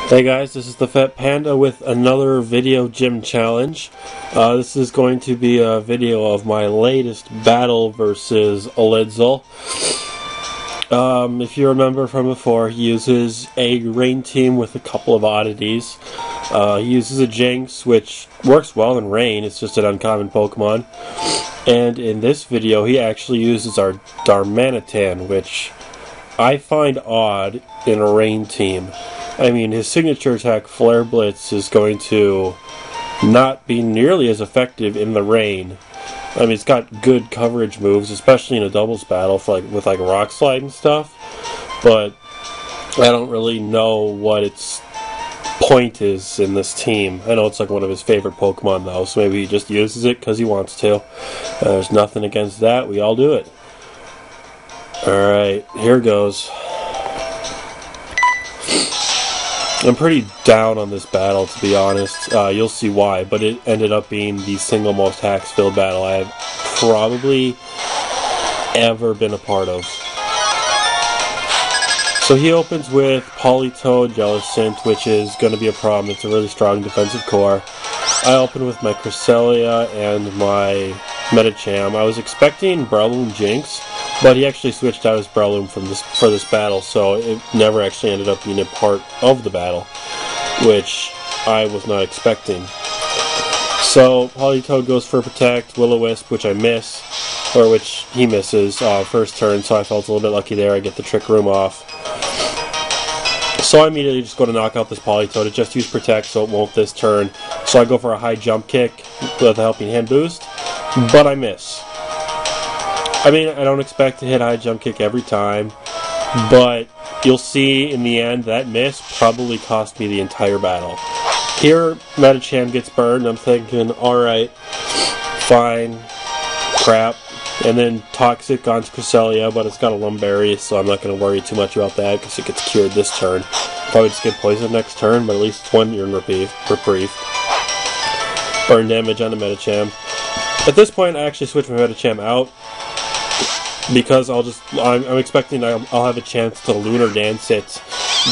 Hey guys, this is the Fat Panda with another video gym challenge. This is going to be a video of my latest battle versus Alidsl. If you remember from before, he uses a rain team with a couple of oddities. He uses a Jinx, which works well in rain, it's just an uncommon Pokemon. And in this video, he actually uses our Darmanitan, which I find odd in a rain team. I mean, his signature attack, Flare Blitz, is going to not be nearly as effective in the rain. I mean, it's got good coverage moves, especially in a doubles battle for with Rock Slide and stuff. But I don't really know what its point is in this team. I know it's like one of his favorite Pokemon though, so maybe he just uses it because he wants to. There's nothing against that. We all do it. Alright, here goes. I'm pretty down on this battle, to be honest. You'll see why, but it ended up being the single most hax-filled battle I have probably ever been a part of. So he opens with Politoed, Jellicent, which is going to be a problem. It's a really strong defensive core. I open with my Cresselia and my Medicham. I was expecting Breloom Jinx, but he actually switched out his Breloom for this battle, so it never actually ended up being a part of the battle, which I was not expecting. So Politoed goes for Protect, Will-O-Wisp, which I miss, or which he misses first turn, so I felt a little bit lucky there. I get the Trick Room off. So I immediately just go to knock out this Politoed. It just used Protect, so it won't this turn. So I go for a high jump kick with a Helping Hand boost, but I miss. I mean, I don't expect to hit high jump kick every time, but you'll see in the end that miss probably cost me the entire battle. Here, Medicham gets burned. I'm thinking, alright, fine, crap. And then Toxic onto Cresselia, but it's got a Lumberry, so I'm not going to worry too much about that because it gets cured this turn. Probably just get poisoned next turn, but at least it's 1 turn reprieve. Burn damage on the Medicham. At this point, I actually switch my Medicham out because I'm expecting I'll have a chance to Lunar Dance it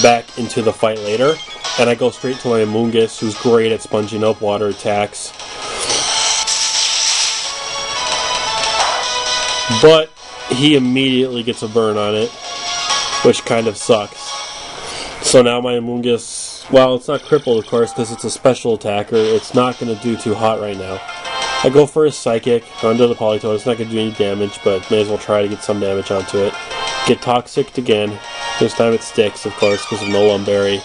back into the fight later, and I go straight to my Amoonguss, who's great at sponging up water attacks. But he immediately gets a burn on it, which kind of sucks. So now my Amoonguss, well, it's not crippled, of course, because it's a special attacker. It's not going to do too hot right now. I go for a Psychic onto the Politoed. It's not going to do any damage, but may as well try to get some damage onto it. Get Toxic again. This time it sticks, of course, because of no Lumberry.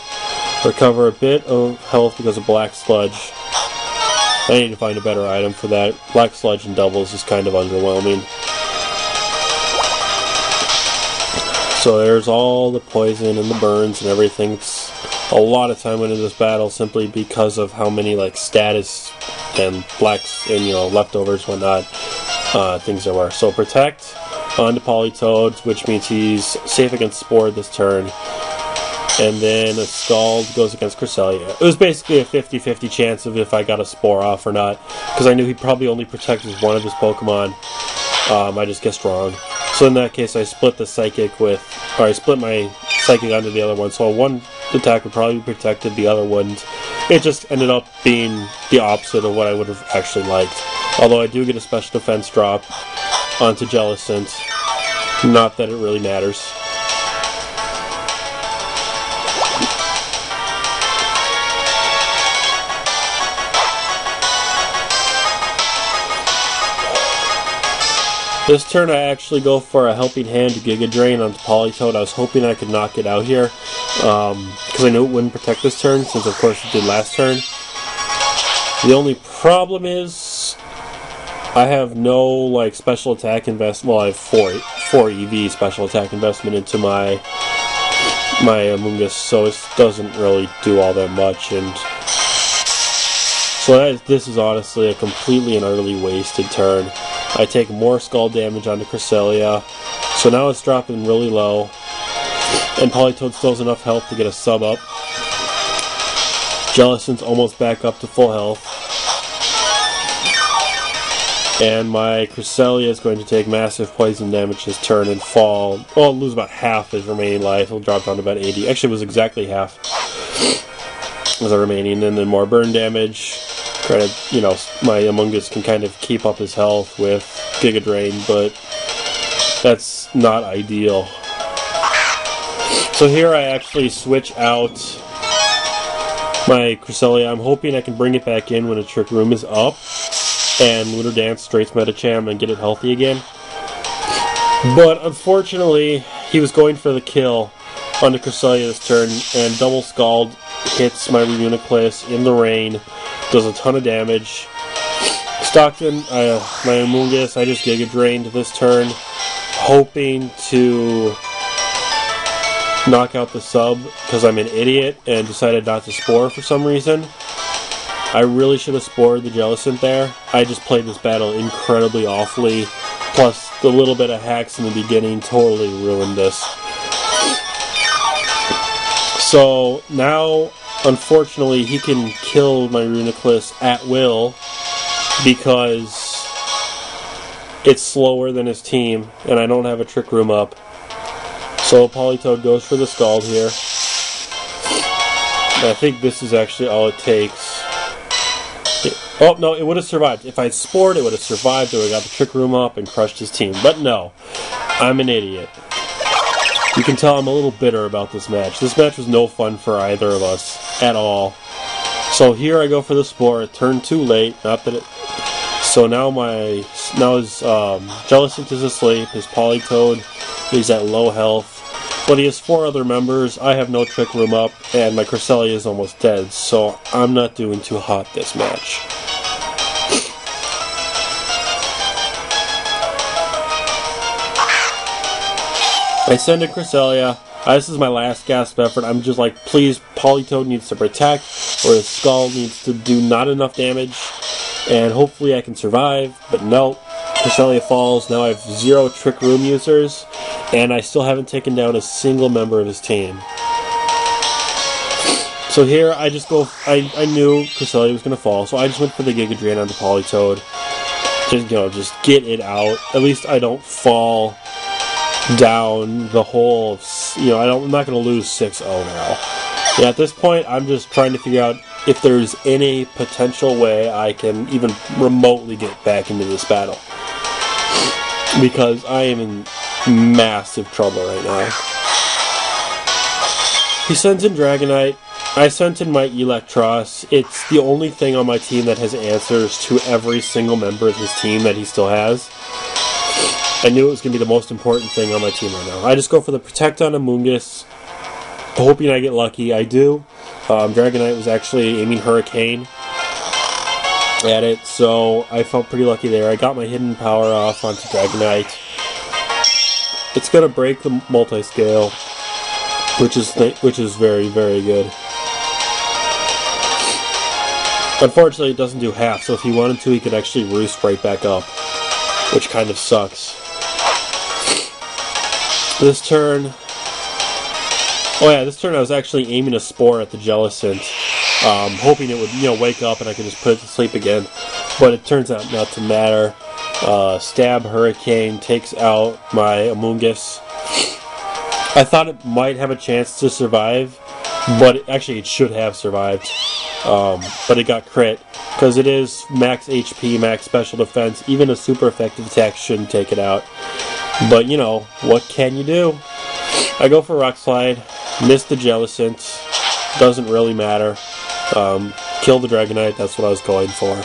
Recover a bit of health because of Black Sludge. I need to find a better item for that. Black Sludge in doubles is kind of underwhelming. So there's all the poison and the burns and everything. It's a lot of time went into this battle simply because of how many status and blacks and leftovers, whatnot, things there were. So Protect onto Politoed, which means he's safe against Spore this turn. And then a Scald goes against Cresselia. It was basically a 50-50 chance of if I got a Spore off or not, because I knew he probably only protected one of his Pokemon. I just guessed wrong. So in that case, I split the Psychic I split my Psychic onto the other one, so one attack would probably be protected, the other wouldn't. It just ended up being the opposite of what I would have actually liked. Although I do get a special defense drop onto Jellicent. Not that it really matters. This turn I actually go for a Helping Hand to Giga Drain onto Politoed. I was hoping I could knock it out here, because I knew it wouldn't protect this turn, since of course it did last turn. The only problem is I have no special attack investment. Well, I have 4 EV special attack investment into my Amoonguss, so it doesn't really do all that much. And so this is honestly a completely and utterly wasted turn. I take more Skull damage onto Cresselia, so now it's dropping really low, and Politoed still has enough health to get a sub up. Jellicent's almost back up to full health, and my Cresselia is going to take massive poison damage this turn and fall. Well, lose about half his remaining life. He'll drop down to about 80. Actually, it was exactly half. as a remaining, and then more burn damage. Granted, you know, my Among Us can kind of keep up his health with Giga Drain, but that's not ideal. So here I actually switch out my Cresselia. I'm hoping I can bring it back in when a Trick Room is up, and Lunar Dance straights Medicham and get it healthy again. But unfortunately, he was going for the kill on the Cresselia this turn, and Double Scald hits my Reuniclus in the rain, does a ton of damage. Stockton, my Among Us, I just Giga Drained this turn, hoping to knock out the sub because I'm an idiot and decided not to Spore for some reason. I really should have Spored the Jellicent there. I just played this battle incredibly awfully, plus the little bit of hacks in the beginning totally ruined this. So now, unfortunately, he can kill my Reuniclus at will because it's slower than his team, and I don't have a Trick Room up. So Politoed goes for the Scald here. And I think this is actually all it takes. Oh, no, it would have survived. If I had Spored, it would have survived. It would have got the Trick Room up and crushed his team. But no, I'm an idiot. You can tell I'm a little bitter about this match. This match was no fun for either of us at all. So here I go for the Spore. It turned too late. Not that it... So now his Jellicent is asleep. His Politoed is at low health. But he has 4 other members. I have no Trick Room up, and my Cresselia is almost dead. So I'm not doing too hot this match. I send a Cresselia. This is my last gasp effort. I'm just like, please, Politoed needs to protect, or his Skull needs to do not enough damage, and hopefully I can survive. But no, Cresselia falls. Now I have 0 Trick Room users, and I still haven't taken down a single member of his team. So here I just go. I knew Cresselia was going to fall, so I just went for the Giga Drain on the Politoed. Just get it out. At least I don't fall down the whole, I'm not going to lose 6-0 now. Yeah, at this point, I'm just trying to figure out if there's any potential way I can even remotely get back into this battle. Because I am in massive trouble right now. He sends in Dragonite. I sent in my Electros. It's the only thing on my team that has answers to every single member of his team that he still has. I knew it was going to be the most important thing on my team right now. I just go for the Protect on Among Us, hoping I get lucky. I do. Dragonite was actually aiming Hurricane at it, so I felt pretty lucky there. I got my hidden power off onto Dragonite. It's going to break the multi-scale, which is very, very good. Unfortunately, it doesn't do half, so if he wanted to, he could actually roost right back up, which kind of sucks. This turn I was actually aiming a Spore at the Jellicent, hoping it would, wake up and I could just put it to sleep again. But it turns out not to matter. Stab Hurricane takes out my Among Us. I thought it might have a chance to survive, but it should have survived. But it got crit, because it is max HP, max special defense. Even a super effective attack shouldn't take it out. But, what can you do? I go for Rock Slide, miss the Jellicent, doesn't really matter. Kill the Dragonite, that's what I was going for.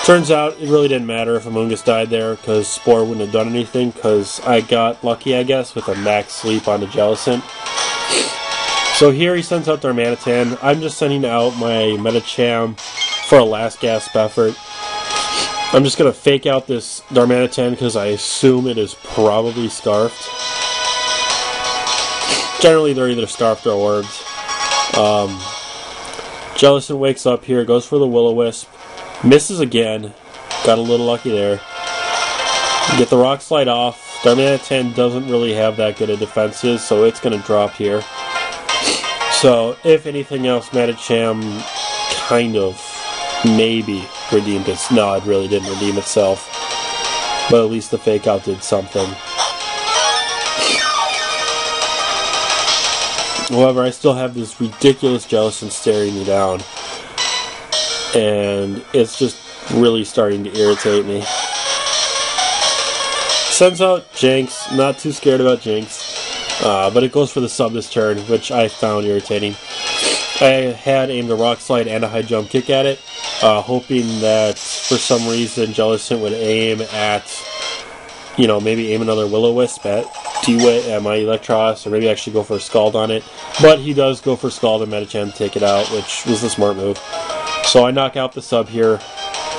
Turns out, it really didn't matter if Among Us died there, because Spore wouldn't have done anything, because I got lucky, I guess, with a max sleep on the Jellicent. So here he sends out Darmanitan. I'm just sending out my Medicham for a last gasp effort. I'm just going to fake out this Darmanitan because I assume it is probably Scarfed. Generally, they're either Scarfed or Orbed. Jellicent wakes up here, goes for the Will-O-Wisp. Misses again. Got a little lucky there. Get the Rock Slide off. Darmanitan doesn't really have that good of defenses, so it's going to drop here. So, if anything else, Medicham kind of maybe redeemed it. No, it really didn't redeem itself. But at least the fake out did something. However, I still have this ridiculous Jellicent staring me down. And it's just really starting to irritate me. Sends out Jinx. Not too scared about Jinx. But it goes for the sub this turn, which I found irritating. I had aimed a Rock Slide and a high jump kick at it, hoping that for some reason Jellicent would aim at, you know, maybe aim another Will-O-Wisp at my Electros, or maybe actually go for a Scald on it. But he does go for Scald and Medicham to take it out, which was the smart move. So I knock out the sub here,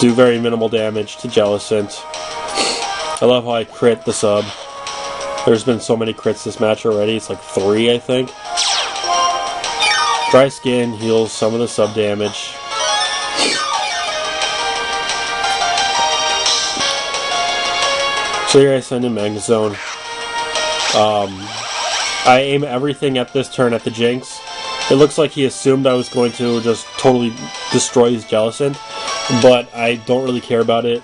do very minimal damage to Jellicent. I love how I crit the sub. There's been so many crits this match already, it's like 3 I think. Dry Skin heals some of the sub damage. So here I send in Magnezone. I aim everything at this turn at the Jinx. It looks like he assumed I was going to just totally destroy his Jellicent, but I don't really care about it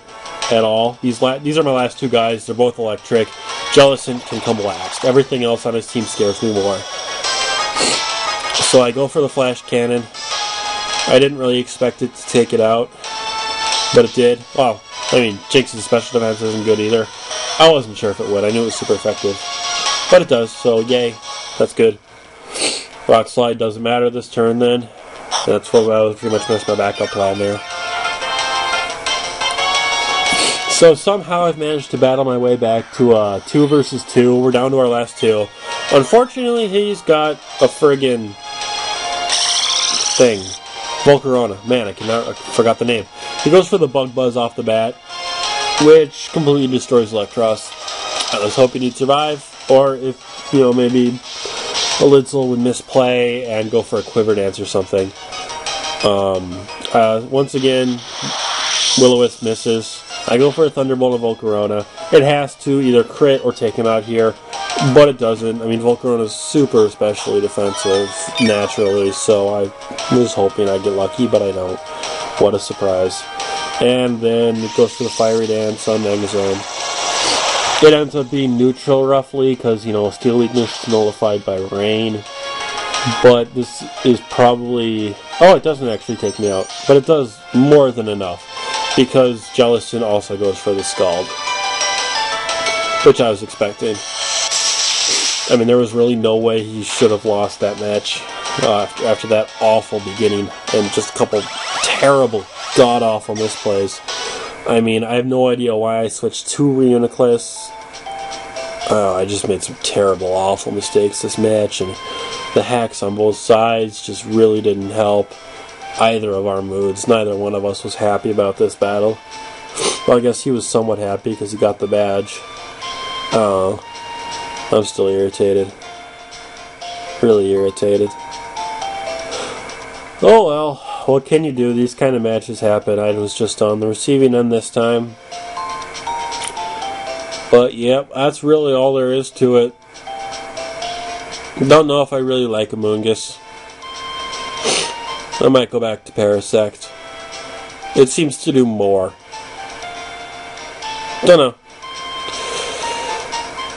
at all. These are my last 2 guys. They're both electric. Jellicent can come last. Everything else on his team scares me more. So I go for the Flash Cannon. I didn't really expect it to take it out, but it did. Well, I mean, Jinx's special defense isn't good either. I wasn't sure if it would. I knew it was super effective, but it does, so yay. That's good. Rock Slide doesn't matter this turn then. That's what I was pretty much missed my backup plan there. So somehow I've managed to battle my way back to 2 versus 2. We're down to our last 2. Unfortunately, he's got a friggin' thing. Volcarona. Man, I forgot the name. He goes for the Bug Buzz off the bat, which completely destroys Electros. I was hoping he'd survive, or if, you know, maybe Alidsl would misplay and go for a Quiver Dance or something. Once again, Will-O-Wisp misses. I go for a Thunderbolt of Volcarona. It has to either crit or take him out here, but it doesn't. I mean, Volcarona is super especially defensive naturally, so I was hoping I'd get lucky, but I don't. What a surprise. And then it goes for the Fiery Dance on Magnezone. It ends up being neutral roughly, because, you know, Steel Weakness is nullified by Rain. But this is probably... Oh, it doesn't actually take me out, but it does more than enough, because Jellicent also goes for the Scald, which I was expecting. I mean, there was really no way he should have lost that match after that awful beginning and just a couple terrible, god-awful misplays. I mean, I have no idea why I switched to Reuniclus. I just made some terrible, awful mistakes this match, and the hacks on both sides just really didn't help either of our moods. Neither one of us was happy about this battle. Well, I guess he was somewhat happy because he got the badge. I'm still irritated. Really irritated. Oh well, what can you do? These kind of matches happen. I was just on the receiving end this time. But yep, that's really all there is to it. Don't know if I really like Amoonguss. I might go back to Parasect. It seems to do more. Don't know.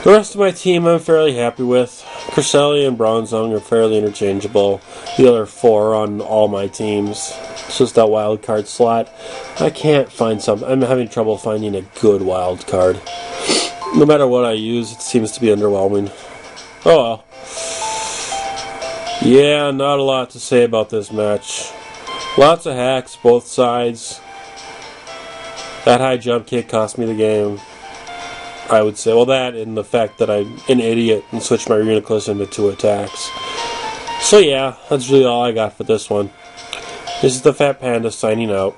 The rest of my team I'm fairly happy with. Cresselia and Bronzong are fairly interchangeable. The other 4 on all my teams. It's just that wild card slot. I can't find something. I'm having trouble finding a good wild card. No matter what I use, it seems to be underwhelming. Oh well. Yeah, not a lot to say about this match. Lots of hacks, both sides. That high jump kick cost me the game, I would say. Well, that and the fact that I'm an idiot and switched my Reuniclus into 2 attacks. So yeah, that's really all I got for this one. This is the Fat Panda signing out.